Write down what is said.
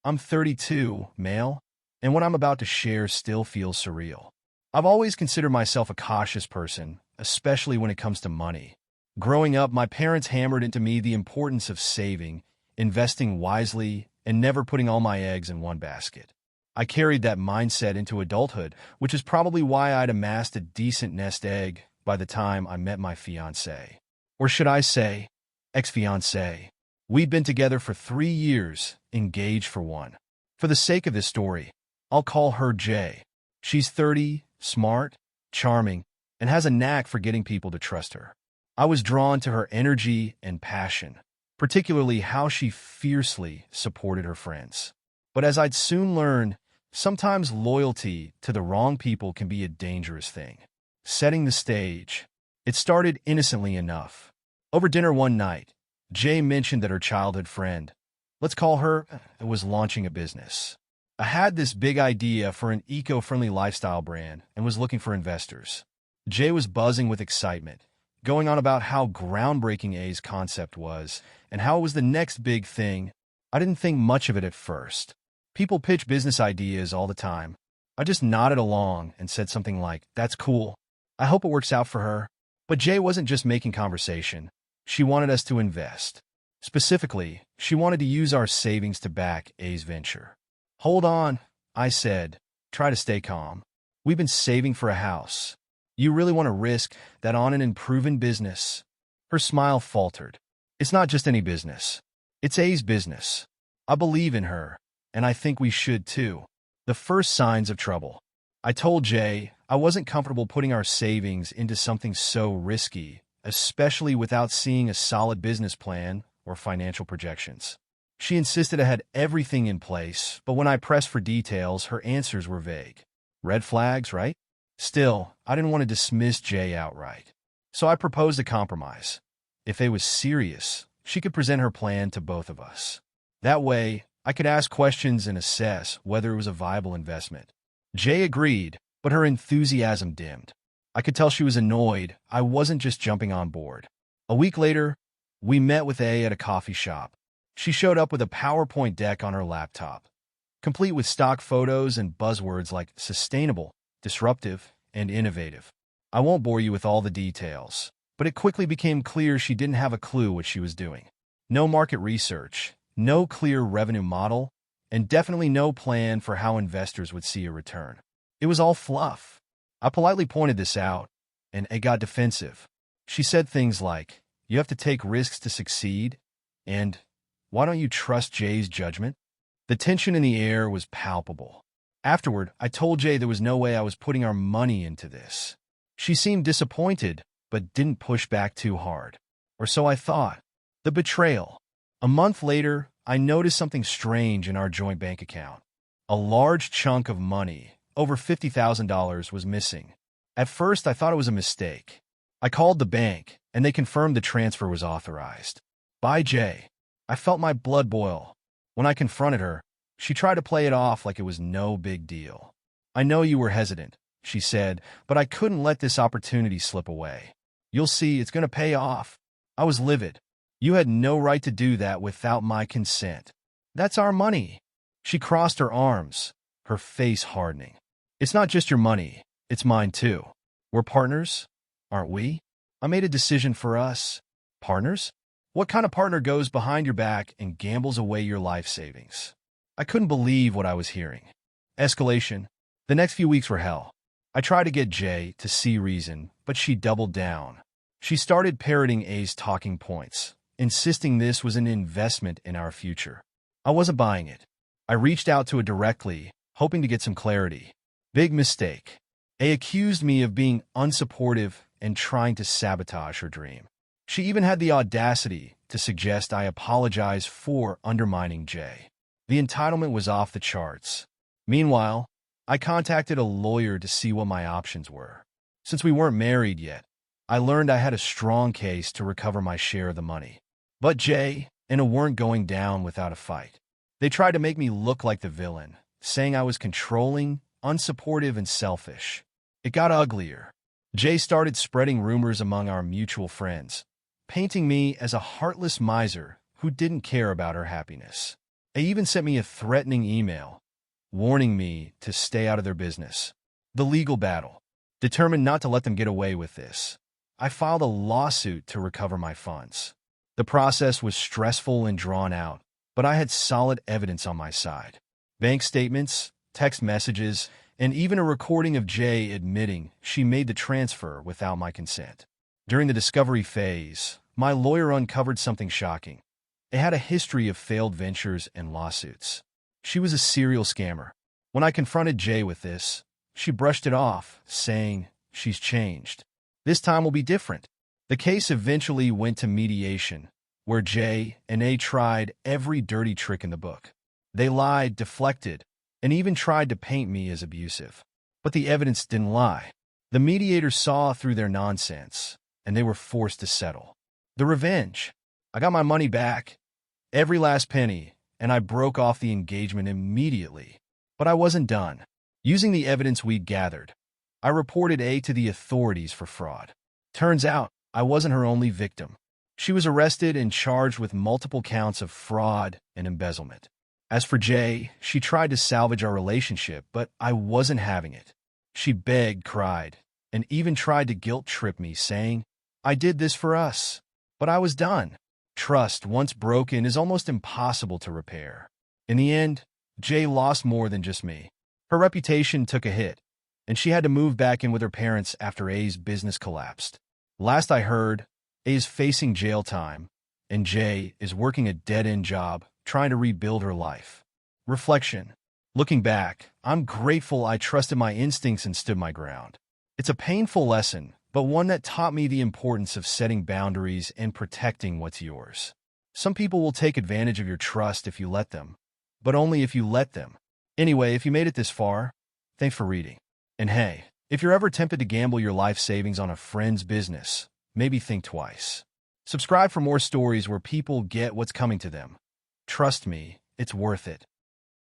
I'm 32, male, and what I'm about to share still feels surreal. I've always considered myself a cautious person, especially when it comes to money. Growing up, my parents hammered into me the importance of saving, investing wisely, and never putting all my eggs in one basket. I carried that mindset into adulthood, which is probably why I'd amassed a decent nest egg by the time I met my fiancée. Or should I say, ex-fiancée. We'd been together for 3 years, engaged for 1. For the sake of this story, I'll call her J. She's 30, smart, charming, and has a knack for getting people to trust her. I was drawn to her energy and passion, particularly how she fiercely supported her friends. But as I'd soon learn, sometimes loyalty to the wrong people can be a dangerous thing. Setting the stage. It started innocently enough. Over dinner one night, Jay mentioned that her childhood friend, let's call her, was launching a business. I had this big idea for an eco-friendly lifestyle brand and was looking for investors. Jay was buzzing with excitement, going on about how groundbreaking A's concept was and how it was the next big thing. I didn't think much of it at first. People pitch business ideas all the time. I just nodded along and said something like, "That's cool. I hope it works out for her." But Jay wasn't just making conversation. She wanted us to invest. Specifically, she wanted to use our savings to back A's venture. "Hold on," I said. "Try to stay calm. We've been saving for a house. You really want to risk that on an unproven business?" Her smile faltered. "It's not just any business. It's A's business. I believe in her, and I think we should too." The first signs of trouble. I told Jay I wasn't comfortable putting our savings into something so risky, especially without seeing a solid business plan or financial projections. She insisted I had everything in place, but when I pressed for details, her answers were vague. Red flags, right? Still, I didn't want to dismiss Jay outright. So I proposed a compromise. If A was serious, she could present her plan to both of us. That way, I could ask questions and assess whether it was a viable investment. Jay agreed, but her enthusiasm dimmed. I could tell she was annoyed I wasn't just jumping on board. A week later, we met with A at a coffee shop. She showed up with a PowerPoint deck on her laptop, complete with stock photos and buzzwords like sustainable, disruptive, and innovative. I won't bore you with all the details, but it quickly became clear she didn't have a clue what she was doing. No market research, no clear revenue model, and definitely no plan for how investors would see a return. It was all fluff. I politely pointed this out, and it got defensive. She said things like, "You have to take risks to succeed," and "Why don't you trust Jay's judgment?" The tension in the air was palpable. Afterward, I told Jay there was no way I was putting our money into this. She seemed disappointed, but didn't push back too hard. Or so I thought. The betrayal. A month later, I noticed something strange in our joint bank account. A large chunk of money, over $50,000, was missing. At first, I thought it was a mistake. I called the bank, and they confirmed the transfer was authorized. By Jay. I felt my blood boil. When I confronted her, she tried to play it off like it was no big deal. "I know you were hesitant," she said, "but I couldn't let this opportunity slip away. You'll see, it's going to pay off." I was livid. "You had no right to do that without my consent. That's our money." She crossed her arms, her face hardening. "It's not just your money, it's mine too. We're partners, aren't we? I made a decision for us." Partners? What kind of partner goes behind your back and gambles away your life savings? I couldn't believe what I was hearing. Escalation. The next few weeks were hell. I tried to get Jay to see reason, but she doubled down. She started parroting A's talking points, insisting this was an investment in our future. I wasn't buying it. I reached out to her directly, hoping to get some clarity. Big mistake. A accused me of being unsupportive and trying to sabotage her dream. She even had the audacity to suggest I apologize for undermining Jay. The entitlement was off the charts. Meanwhile, I contacted a lawyer to see what my options were. Since we weren't married yet, I learned I had a strong case to recover my share of the money. But Jay and I weren't going down without a fight. They tried to make me look like the villain, saying I was controlling, unsupportive, and selfish. It got uglier. Jay started spreading rumors among our mutual friends, painting me as a heartless miser who didn't care about her happiness. They even sent me a threatening email, warning me to stay out of their business. The legal battle. Determined not to let them get away with this, I filed a lawsuit to recover my funds. The process was stressful and drawn out, but I had solid evidence on my side. Bank statements, text messages, and even a recording of Jay admitting she made the transfer without my consent. During the discovery phase, my lawyer uncovered something shocking. It had a history of failed ventures and lawsuits. She was a serial scammer. When I confronted Jay with this, she brushed it off, saying, "She's changed. This time will be different." The case eventually went to mediation, where Jay and A tried every dirty trick in the book. They lied, deflected, and even tried to paint me as abusive. But the evidence didn't lie. The mediators saw through their nonsense, and they were forced to settle. The revenge. I got my money back, every last penny, and I broke off the engagement immediately. But I wasn't done. Using the evidence we'd gathered, I reported A to the authorities for fraud. Turns out, I wasn't her only victim. She was arrested and charged with multiple counts of fraud and embezzlement. As for Jay, she tried to salvage our relationship, but I wasn't having it. She begged, cried, and even tried to guilt-trip me, saying, "I did this for us." But I was done. Trust, once broken, is almost impossible to repair. In the end, Jay lost more than just me. Her reputation took a hit, and she had to move back in with her parents after A's business collapsed. Last I heard, A is facing jail time, and Jay is working a dead-end job trying to rebuild her life. Reflection. Looking back, I'm grateful I trusted my instincts and stood my ground. It's a painful lesson, but one that taught me the importance of setting boundaries and protecting what's yours. Some people will take advantage of your trust if you let them, but only if you let them. Anyway, if you made it this far, thanks for reading. And hey, if you're ever tempted to gamble your life savings on a friend's business, maybe think twice. Subscribe for more stories where people get what's coming to them. Trust me, it's worth it.